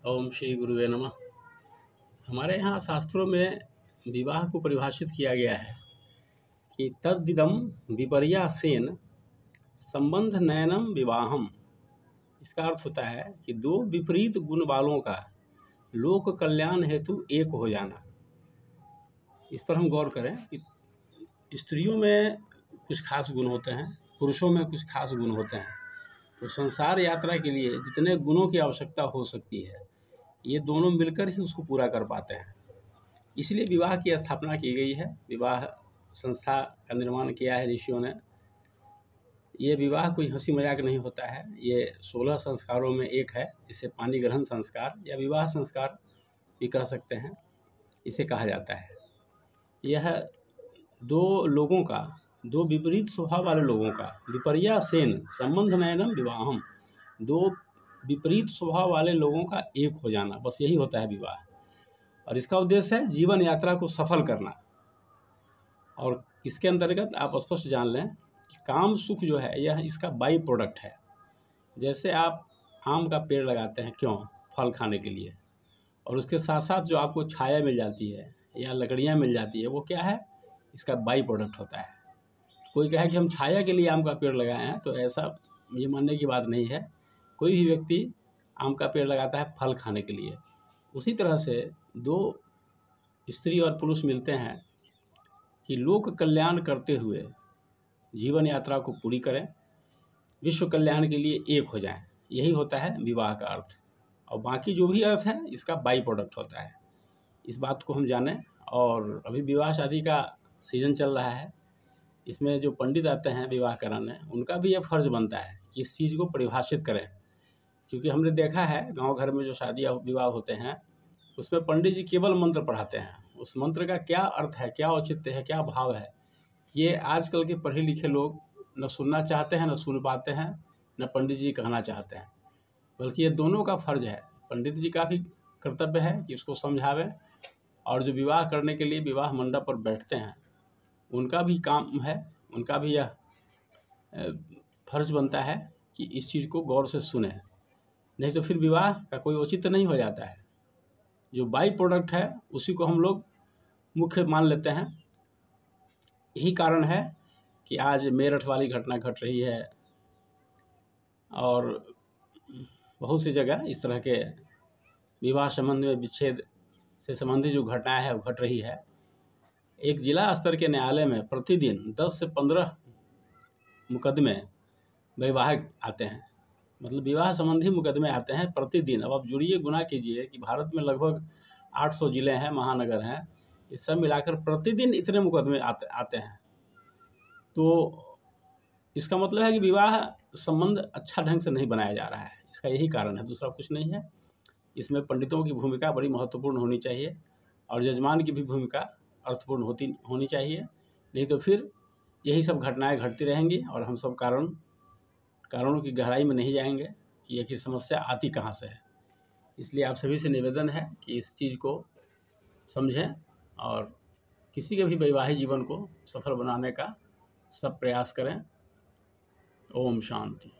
ओम श्री गुरुवे नमः। हमारे यहाँ शास्त्रों में विवाह को परिभाषित किया गया है कि तद्दिदम विपर्यासेन संबंध नयनम विवाहम। इसका अर्थ होता है कि दो विपरीत गुण वालों का लोक कल्याण हेतु एक हो जाना। इस पर हम गौर करें कि स्त्रियों में कुछ खास गुण होते हैं, पुरुषों में कुछ खास गुण होते हैं। तो संसार यात्रा के लिए जितने गुणों की आवश्यकता हो सकती है, ये दोनों मिलकर ही उसको पूरा कर पाते हैं। इसलिए विवाह की स्थापना की गई है, विवाह संस्था का निर्माण किया है ऋषियों ने। ये विवाह कोई हंसी मजाक नहीं होता है, ये 16 संस्कारों में एक है, जिसे पानी ग्रहण संस्कार या विवाह संस्कार भी कह सकते हैं, इसे कहा जाता है। यह दो लोगों का, दो विपरीत स्वभाव वाले लोगों का विपर्यासेन संबंध नयनम विवाहम, दो विपरीत स्वभाव वाले लोगों का एक हो जाना, बस यही होता है विवाह। और इसका उद्देश्य है जीवन यात्रा को सफल करना। और इसके अंतर्गत आप स्पष्ट जान लें कि काम सुख जो है यह इसका बाई प्रोडक्ट है। जैसे आप आम का पेड़ लगाते हैं, क्यों? फल खाने के लिए। और उसके साथ साथ जो आपको छाया मिल जाती है या लकड़ियाँ मिल जाती है, वो क्या है? इसका बाई प्रोडक्ट होता है। कोई कहे कि हम छाया के लिए आम का पेड़ लगाए हैं, तो ऐसा ये मानने की बात नहीं है। कोई भी व्यक्ति आम का पेड़ लगाता है फल खाने के लिए। उसी तरह से दो स्त्री और पुरुष मिलते हैं कि लोक कल्याण करते हुए जीवन यात्रा को पूरी करें, विश्व कल्याण के लिए एक हो जाएं। यही होता है विवाह का अर्थ। और बाकी जो भी अर्थ है इसका बाई प्रोडक्ट होता है। इस बात को हम जानें। और अभी विवाह शादी का सीज़न चल रहा है, इसमें जो पंडित आते हैं विवाह कराने, उनका भी यह फर्ज बनता है कि इस चीज़ को परिभाषित करें। क्योंकि हमने देखा है गांव घर में जो शादियाँ विवाह होते हैं, उसमें पंडित जी केवल मंत्र पढ़ाते हैं। उस मंत्र का क्या अर्थ है, क्या औचित्य है, क्या भाव है, ये आजकल के पढ़े लिखे लोग न सुनना चाहते हैं, न सुन पाते हैं, न पंडित जी कहना चाहते हैं। बल्कि ये दोनों का फर्ज है। पंडित जी का भी कर्तव्य है कि उसको समझावें, और जो विवाह करने के लिए विवाह मंडप पर बैठते हैं, उनका भी काम है, उनका भी यह फर्ज बनता है कि इस चीज़ को गौर से सुने। नहीं तो फिर विवाह का कोई औचित्य नहीं हो जाता है। जो बाई प्रोडक्ट है उसी को हम लोग मुख्य मान लेते हैं। यही कारण है कि आज मेरठ वाली घटना घट रही है, और बहुत सी जगह इस तरह के विवाह संबंध में विच्छेद से संबंधित जो घटनाएं है वो घट रही है। एक जिला स्तर के न्यायालय में प्रतिदिन 10 से 15 मुकदमे वैवाहिक आते हैं, मतलब विवाह संबंधी मुकदमे आते हैं प्रतिदिन। अब आप जुड़िए, गुना कीजिए कि भारत में लगभग 800 जिले हैं, महानगर हैं, ये सब मिलाकर प्रतिदिन इतने मुकदमे आते हैं। तो इसका मतलब है कि विवाह संबंध अच्छा ढंग से नहीं बनाया जा रहा है। इसका यही कारण है, दूसरा कुछ नहीं है। इसमें पंडितों की भूमिका बड़ी महत्वपूर्ण होनी चाहिए, और जजमान की भी भूमिका अर्थपूर्ण होनी चाहिए। नहीं तो फिर यही सब घटनाएं घटती रहेंगी और हम सब कारणों की गहराई में नहीं जाएंगे कि ये समस्या आती कहाँ से है। इसलिए आप सभी से निवेदन है कि इस चीज़ को समझें और किसी के भी वैवाहिक जीवन को सफल बनाने का सब प्रयास करें। ओम शांति।